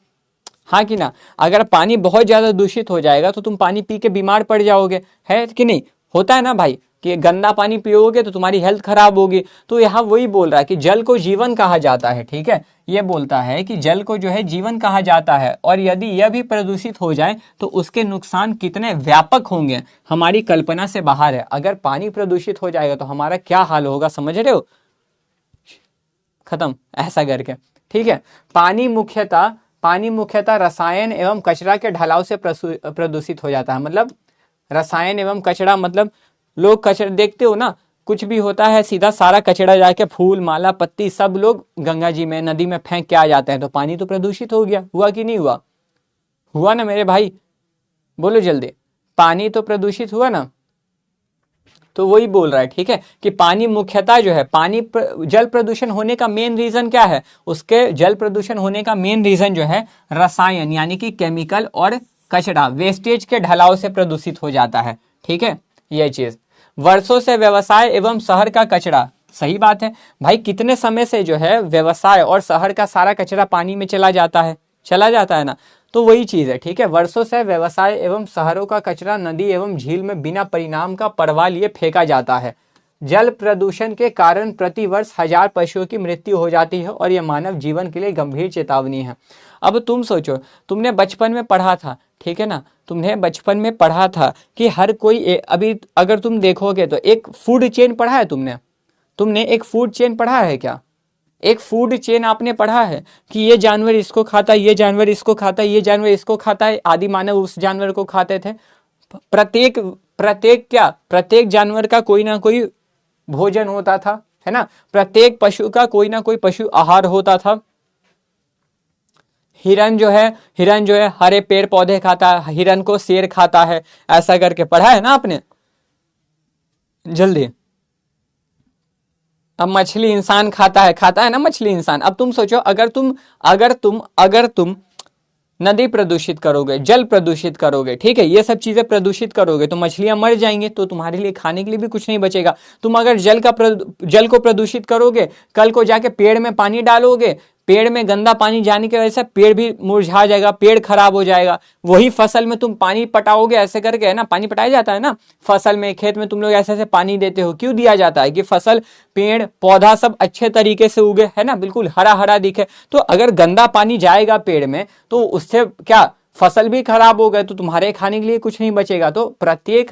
[SPEAKER 1] हाँ कि ना। अगर पानी बहुत ज्यादा दूषित हो जाएगा तो तुम पानी पी के बीमार पड़ जाओगे, है कि नहीं। होता है ना भाई कि गंदा पानी पियोगे तो तुम्हारी हेल्थ खराब होगी। तो यहाँ वही बोल रहा है कि जल को जीवन कहा जाता है, ठीक है। ये बोलता है कि जल को जो है जीवन कहा जाता है, और यदि यह भी प्रदूषित हो जाए तो उसके नुकसान कितने व्यापक होंगे, हमारी कल्पना से बाहर है। अगर पानी प्रदूषित हो जाएगा तो हमारा क्या हाल होगा, समझ रहे हो। खत्म ऐसा करके, ठीक है। पानी मुख्यतः रसायन एवं कचरा के ढलाव से प्रदूषित हो जाता है। मतलब रसायन एवं कचरा, मतलब लोग कचरा देखते हो ना, कुछ भी होता है सीधा सारा कचरा जाके फूल माला पत्ती सब लोग गंगा जी में नदी में फेंक के आ जाते हैं, तो पानी तो प्रदूषित हो गया। हुआ कि नहीं हुआ? हुआ ना मेरे भाई, बोलो जल्दी। पानी तो प्रदूषित हुआ ना। तो वही बोल रहा है, ठीक है, कि पानी मुख्यतः जो है जल प्रदूषण होने का मेन रीजन क्या है? उसके जल प्रदूषण होने का मेन रीजन जो है रसायन यानी कि केमिकल और कचरा वेस्टेज के ढलाव से प्रदूषित हो जाता है। ठीक है, यह चीज। वर्षों से व्यवसाय एवं शहर का कचरा, सही बात है भाई, कितने समय से जो है व्यवसाय और शहर का सारा कचरा पानी में चला जाता है ना। तो वही चीज है, ठीक है, वर्षों से व्यवसाय एवं शहरों का कचरा नदी एवं झील में बिना परिणाम का परवाह लिए फेंका जाता है। जल प्रदूषण के कारण प्रतिवर्ष 1000 पशुओं की मृत्यु हो जाती है और यह मानव जीवन के लिए गंभीर चेतावनी है। अब तुम सोचो, तुमने बचपन में पढ़ा था, ठीक है ना, तुमने बचपन में पढ़ा था कि हर कोई अभी अगर तुम देखोगे तो एक फूड चेन पढ़ा है तुमने एक फूड चेन पढ़ा है क्या? एक फूड चेन आपने पढ़ा है कि ये जानवर इसको खाता है, ये जानवर इसको खाता है, ये जानवर इसको खाता है, आदि मानव उस जानवर को खाते थे। प्रत्येक जानवर का कोई ना कोई भोजन होता था, है ना। प्रत्येक पशु का कोई ना कोई पशु आहार होता था। हिरन जो है हरे पेड़ पौधे खाता है, हिरन को शेर खाता है, ऐसा करके पढ़ा है ना आपने। जल्दी। अब मछली इंसान खाता है ना मछली इंसान। अब तुम सोचो, अगर तुम नदी प्रदूषित करोगे, जल प्रदूषित करोगे, ठीक है, ये सब चीजें प्रदूषित करोगे तो मछलियां मर जाएंगी, तो तुम्हारे लिए खाने के लिए भी कुछ नहीं बचेगा। तुम अगर जल को प्रदूषित करोगे, कल को जाके पेड़ में पानी डालोगे, पेड़ में गंदा पानी जाने की वजह से पेड़ भी मुरझा जाएगा, पेड़ खराब हो जाएगा। वही फसल में तुम पानी पटाओगे ऐसे करके, है ना, पानी पटाया जाता है ना फसल में, खेत में तुम लोग ऐसे ऐसे पानी देते हो, क्यों दिया जाता है? कि फसल पेड़ पौधा सब अच्छे तरीके से उगे, है ना, बिल्कुल हरा हरा दिखे। तो अगर गंदा पानी जाएगा पेड़ में तो उससे क्या फसल भी खराब हो गए, तो तुम्हारे खाने के लिए कुछ नहीं बचेगा। तो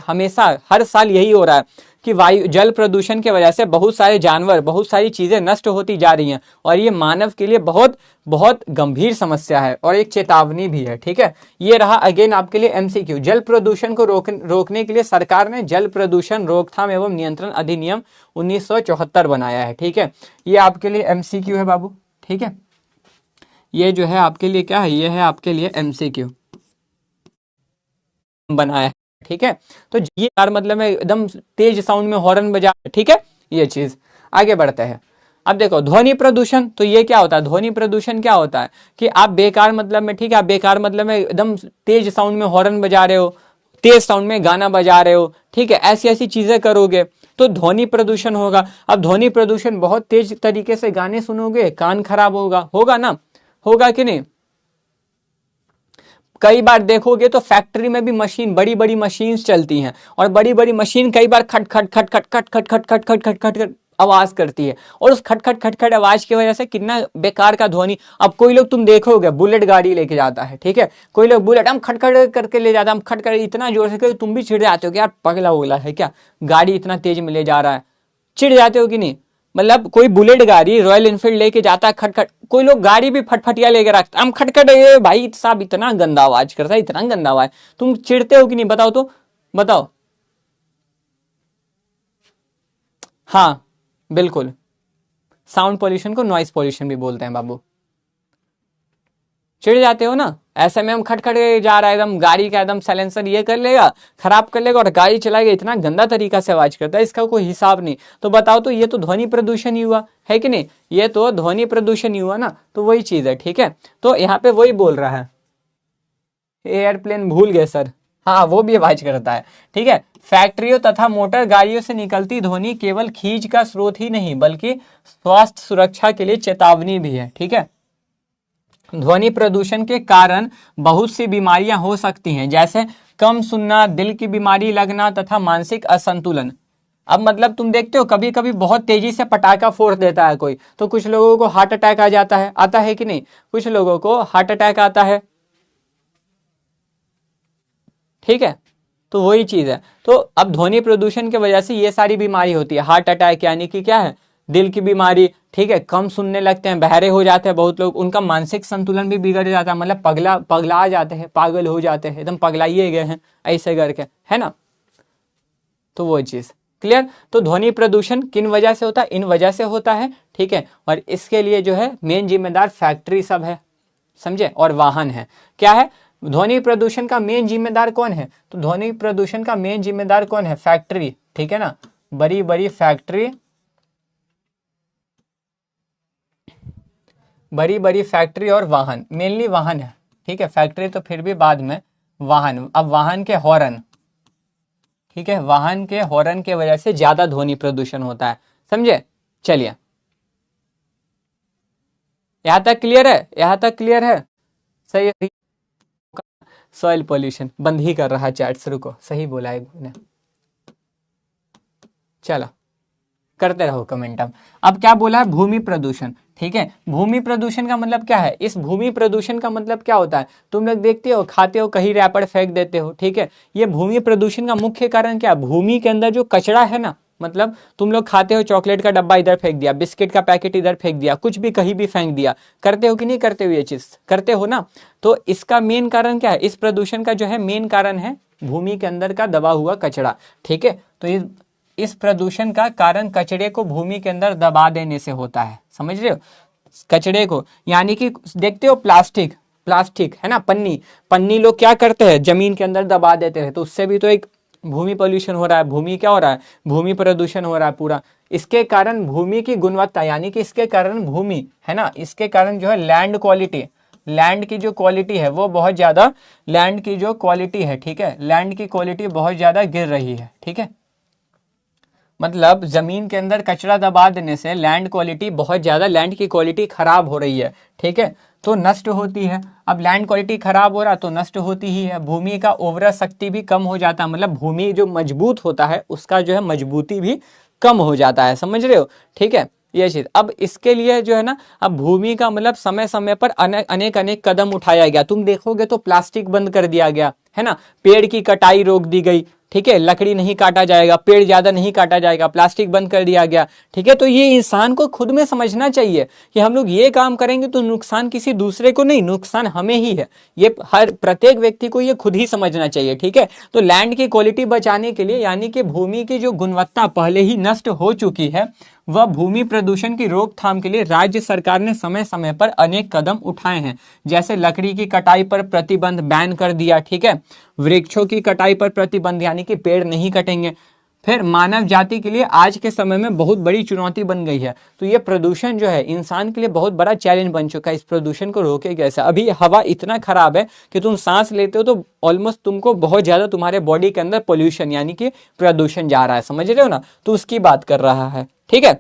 [SPEAKER 1] हमेशा हर साल यही हो रहा है कि जल प्रदूषण की वजह से बहुत सारे जानवर, बहुत सारी चीजें नष्ट होती जा रही हैं, और ये मानव के लिए बहुत बहुत गंभीर समस्या है और एक चेतावनी भी है। ठीक है, ये रहा अगेन आपके लिए एमसीक्यू। जल प्रदूषण को रोकने के लिए सरकार ने जल प्रदूषण रोकथाम एवं नियंत्रण अधिनियम 1974 बनाया है। ठीक है, ये आपके लिए एमसीक्यू है बाबू। ठीक है, ये जो है आपके लिए क्या है, ये है आपके लिए एमसीक्यू बनाया है। ठीक है, तो ये यार मतलब में एकदम तेज साउंड में हॉर्न बजा, ठीक है, ये चीज। आगे बढ़ते हैं। अब देखो ध्वनि प्रदूषण, तो ये क्या होता है? ध्वनि प्रदूषण क्या होता है कि आप बेकार मतलब में, ठीक है, आप बेकार मतलब में एकदम तेज साउंड में हॉर्न बजा रहे हो, तेज साउंड में गाना बजा रहे हो, ठीक है, ऐसी ऐसी चीजें करोगे तो ध्वनि प्रदूषण होगा। अब ध्वनि प्रदूषण, बहुत तेज तरीके से गाने सुनोगे, कान खराब होगा ना, होगा कि नहीं? कई बार देखोगे तो फैक्ट्री में भी मशीन, बड़ी बड़ी मशीन चलती हैं, और बड़ी बड़ी मशीन कई बार खट खट खट खट खट खट खट खट खट खट खट खट आवाज करती है, और उस खट खट खट खट आवाज की वजह से कितना बेकार का ध्वनि। अब कोई लोग तुम देखोगे बुलेट गाड़ी लेके जाता है, ठीक है, कोई लोग बुलेट हम खट खट करके ले जाता है, हम खट खट इतना जोर से, तुम भी चिढ़ जाते हो कि यार पगला उगला है क्या, गाड़ी इतना तेज में ले जा रहा है, चिढ़ जाते हो कि नहीं? मतलब कोई बुलेट गाड़ी रॉयल इनफील्ड लेके जाता है खटखट, कोई लोग गाड़ी भी फटफटिया लेके रखता है, हम खटखट, भाई साहब इतना गंदा आवाज करता है, इतना गंदा आवाज, तुम चिढ़ते हो कि नहीं? बताओ तो, बताओ। हाँ बिल्कुल, साउंड पोल्यूशन को नॉइस पोल्यूशन भी बोलते हैं बाबू। चिढ़ जाते हो ना, ऐसे में हम खटखट जा रहा है, एकदम गाड़ी का एकदम साइलेंसर ये कर लेगा, खराब कर लेगा, और गाड़ी चलाएगा, इतना गंदा तरीका से आवाज करता है, इसका कोई हिसाब नहीं। तो बताओ तो, ये तो ध्वनि प्रदूषण ही हुआ, है कि नहीं? ये तो ध्वनि प्रदूषण ही हुआ ना, तो वही चीज है। ठीक है, तो यहाँ पे वही बोल रहा है। एयरप्लेन भूल गए सर, हाँ वो भी आवाज करता है। ठीक है, फैक्ट्रियों तथा मोटर गाड़ियों से निकलती ध्वनि केवल खींच का स्रोत ही नहीं बल्कि स्वास्थ्य सुरक्षा के लिए चेतावनी भी है। ठीक है, ध्वनि प्रदूषण के कारण बहुत सी बीमारियां हो सकती हैं, जैसे कम सुनना, दिल की बीमारी लगना तथा मानसिक असंतुलन। अब मतलब तुम देखते हो कभी कभी बहुत तेजी से पटाखा फोड़ देता है कोई, तो कुछ लोगों को हार्ट अटैक आ जाता है, आता है कि नहीं? कुछ लोगों को हार्ट अटैक आता है। ठीक है, तो वही चीज है। तो अब ध्वनि प्रदूषण की वजह से ये सारी बीमारी होती है, हार्ट अटैक यानी कि क्या है, दिल की बीमारी, ठीक है, कम सुनने लगते हैं, बहरे हो जाते हैं बहुत लोग, उनका मानसिक संतुलन भी बिगड़ जाता है, मतलब पगला जाते हैं, पागल हो जाते हैं, एकदम पगलाइए गए हैं ऐसे करके, है ना। तो वो चीज क्लियर। तो ध्वनि प्रदूषण किन वजह से होता है, इन वजह से होता है, ठीक है। और इसके लिए जो है मेन जिम्मेदार फैक्ट्री सब है, समझे, और वाहन है। क्या है, ध्वनि प्रदूषण का मेन जिम्मेदार कौन है, तो ध्वनि प्रदूषण का मेन जिम्मेदार कौन है, फैक्ट्री, ठीक है ना, बड़ी बड़ी फैक्ट्री, बड़ी बड़ी फैक्ट्री और वाहन, मेनली वाहन है, ठीक है, फैक्ट्री तो फिर भी बाद में, वाहन। अब वाहन के हॉर्न, ठीक है, वाहन के हॉर्न के वजह से ज्यादा ध्वनि प्रदूषण होता है, समझे। चलिए यहां तक क्लियर है, यहां तक क्लियर है, सही है। सॉइल पोल्यूशन बंद ही कर रहा चैट्स, रुको, सही बोला है, चलो करते रहो कमेंट। अब क्या बोला है, भूमि प्रदूषण, ठीक है। भूमि प्रदूषण का मतलब क्या है, इस भूमि प्रदूषण का मतलब क्या होता है, तुम लोग देखते हो, खाते हो, कहीं रैपर फेंक देते हो, ठीक है। ये भूमि प्रदूषण का मुख्य कारण क्या है, भूमि के अंदर जो कचरा है ना, मतलब तुम लोग खाते हो, चॉकलेट का डब्बा इधर फेंक दिया, बिस्किट का पैकेट इधर फेंक दिया, कुछ भी कहीं भी फेंक दिया, करते हो कि नहीं करते हो, ये चीज करते हो ना। तो इसका मेन कारण क्या है, इस प्रदूषण का जो है मेन कारण है भूमि के अंदर का दबा हुआ कचरा, ठीक है। तो इस प्रदूषण का कारण कचरे को भूमि के अंदर दबा देने से होता है, समझ रहे हो, कचरे को, यानी कि देखते हो प्लास्टिक, प्लास्टिक है ना, पन्नी, पन्नी लोग क्या करते हैं, जमीन के अंदर दबा देते हैं, तो उससे भी तो एक भूमि पोल्यूशन हो रहा है, भूमि क्या हो रहा है, भूमि प्रदूषण हो रहा है पूरा। इसके कारण भूमि की गुणवत्ता, यानी कि इसके कारण भूमि है ना, इसके कारण जो है लैंड क्वालिटी, लैंड की जो क्वालिटी है वो बहुत ज्यादा, लैंड की जो क्वालिटी है, ठीक है, लैंड की क्वालिटी बहुत ज्यादा गिर रही है, ठीक है। मतलब जमीन के अंदर कचरा दबा देने से लैंड क्वालिटी बहुत ज्यादा, लैंड की क्वालिटी खराब हो रही है, ठीक है, तो नष्ट होती है। अब लैंड क्वालिटी खराब हो रहा तो नष्ट होती ही है, भूमि का ओवरा शक्ति भी कम हो जाता है, मतलब भूमि जो मजबूत होता है उसका जो है मजबूती भी कम हो जाता है, समझ रहे हो, ठीक है, ये चीज। अब इसके लिए जो है ना, अब भूमि का मतलब समय समय पर अनेक अनेक कदम उठाया गया, तुम देखोगे तो प्लास्टिक बंद कर दिया गया है ना, पेड़ की कटाई रोक दी गई, ठीक है, लकड़ी नहीं काटा जाएगा, पेड़ ज्यादा नहीं काटा जाएगा, प्लास्टिक बंद कर दिया गया, ठीक है। तो ये इंसान को खुद में समझना चाहिए कि हम लोग ये काम करेंगे तो नुकसान किसी दूसरे को नहीं, नुकसान हमें ही है, ये हर प्रत्येक व्यक्ति को ये खुद ही समझना चाहिए, ठीक है। तो लैंड की क्वालिटी बचाने के लिए, यानी कि भूमि की जो गुणवत्ता पहले ही नष्ट हो चुकी है, वह भूमि प्रदूषण की रोकथाम के लिए राज्य सरकार ने समय समय पर अनेक कदम उठाए हैं, जैसे लकड़ी की कटाई पर प्रतिबंध, बैन कर दिया, ठीक है, वृक्षों की कटाई पर प्रतिबंध, यानी कि पेड़ नहीं कटेंगे। फिर मानव जाति के लिए आज के समय में बहुत बड़ी चुनौती बन गई है, तो ये प्रदूषण जो है इंसान के लिए बहुत बड़ा चैलेंज बन चुका है, इस प्रदूषण को रोके कैसे। अभी हवा इतना खराब है कि तुम सांस लेते हो तो ऑलमोस्ट तुमको बहुत ज्यादा तुम्हारे बॉडी के अंदर पोल्यूशन, यानी कि प्रदूषण जा रहा है, समझ रहे हो ना, तो उसकी बात कर रहा है, ठीक है।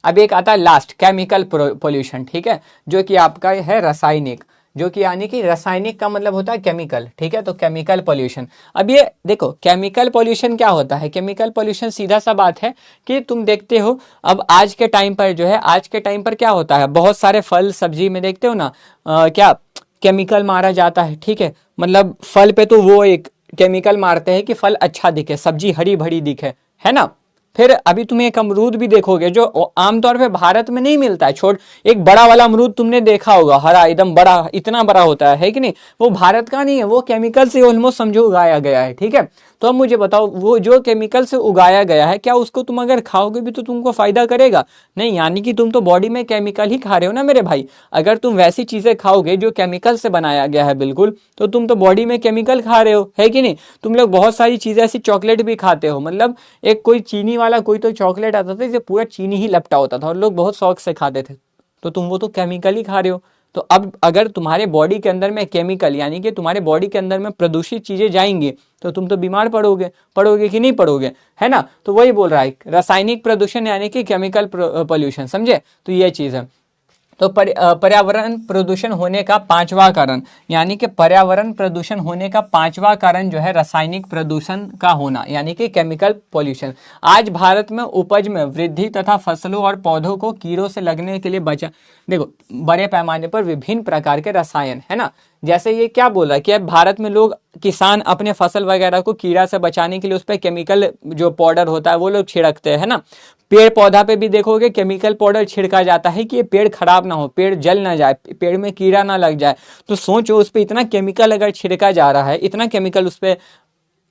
[SPEAKER 1] अब एक आता है लास्ट, केमिकल पोल्यूशन, ठीक है, जो कि आपका है रासायनिक, जो कि यानी कि रासायनिक का मतलब होता है केमिकल, ठीक है, तो केमिकल पोल्यूशन। अब ये देखो केमिकल पोल्यूशन क्या होता है, केमिकल पोल्यूशन सीधा सा बात है कि तुम देखते हो, अब आज के टाइम पर जो है, आज के टाइम पर क्या होता है, बहुत सारे फल सब्जी में देखते हो ना, क्या केमिकल मारा जाता है, ठीक है, मतलब फल पे तो वो एक केमिकल मारते हैं कि फल अच्छा दिखे, सब्जी हरी भरी दिखे, है ना। फिर अभी तुम एक अमरूद भी देखोगे जो आमतौर पे भारत में नहीं मिलता है, छोड़, एक बड़ा वाला अमरूद तुमने देखा होगा, हरा एकदम बड़ा, इतना बड़ा होता है कि नहीं, वो भारत का नहीं है, वो केमिकल से ऑलमोस्ट समझो उगाया गया है, ठीक है। तो अब मुझे बताओ, वो जो केमिकल से उगाया गया है, क्या उसको तुम अगर खाओगे भी तो तुमको फायदा करेगा, नहीं, यानी कि तुम तो बॉडी में केमिकल ही खा रहे हो ना मेरे भाई। अगर तुम वैसी चीजें खाओगे जो केमिकल से बनाया गया है बिल्कुल, तो तुम तो बॉडी में केमिकल खा रहे हो, है कि नहीं। तुम लोग बहुत सारी चीजें ऐसी, चॉकलेट भी खाते हो, मतलब एक कोई चीनी वाला कोई तो चॉकलेट आता था जिसे पूरा चीनी ही लपटा होता था और लोग बहुत शौक से खाते थे, तो तुम वो तो केमिकल ही खा रहे हो। तो अब अगर तुम्हारे बॉडी के अंदर में केमिकल, यानी कि तुम्हारे बॉडी के अंदर में प्रदूषित चीजें जाएंगी तो तुम तो बीमार पड़ोगे, पड़ोगे कि नहीं पड़ोगे, है ना। तो वही बोल रहा है रासायनिक प्रदूषण यानी कि केमिकल पोल्यूशन, समझे, तो ये चीज है। तो पर्यावरण प्रदूषण होने का पांचवा कारण, यानी कि पर्यावरण प्रदूषण होने का पांचवा कारण जो है रासायनिक प्रदूषण का होना, यानी कि केमिकल पोल्यूशन। आज भारत में उपज में वृद्धि तथा फसलों और पौधों को कीड़ों से लगने के लिए बचा, देखो बड़े पैमाने पर विभिन्न प्रकार के रसायन, है ना, जैसे ये क्या बोला कि अब भारत में लोग, किसान अपने फसल वगैरह को कीड़ा से बचाने के लिए उस पर केमिकल जो पाउडर होता है वो लोग छिड़कते हैं ना, पेड़ पौधा पे भी देखोगे केमिकल पाउडर छिड़का जाता है कि ये पेड़ खराब ना हो, पेड़ जल ना जाए, पेड़ में कीड़ा ना लग जाए। तो सोचो उस पे इतना केमिकल अगर छिड़का जा रहा है, इतना केमिकल उस पे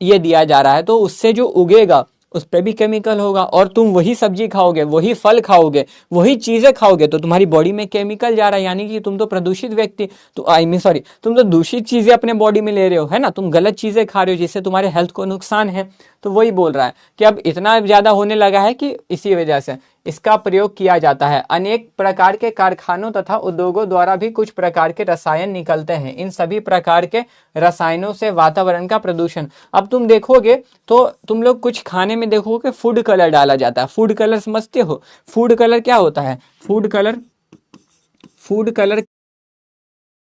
[SPEAKER 1] ये दिया जा रहा है, तो उससे जो उगेगा उस पे भी केमिकल होगा, और तुम वही सब्जी खाओगे, वही फल खाओगे, वही चीजें खाओगे, तो तुम्हारी बॉडी में केमिकल जा रहा है, यानी कि तुम तो प्रदूषित व्यक्ति, तो आई मीन सॉरी, तुम तो दूषित चीजें अपने बॉडी में ले रहे हो, है ना, तुम गलत चीजें खा रहे हो जिससे तुम्हारे हेल्थ को नुकसान है। तो वही बोल रहा है कि अब इतना ज्यादा होने लगा है कि इसी वजह से इसका प्रयोग किया जाता है। अनेक प्रकार के कारखानों तथा उद्योगों द्वारा भी कुछ प्रकार के रसायन निकलते हैं। इन सभी प्रकार के रसायनों से वातावरण का प्रदूषण, अब तुम देखोगे तो तुम लोग कुछ खाने में देखोगे फूड कलर डाला जाता है। फूड कलर समझते हो? फूड कलर क्या होता है? Food colour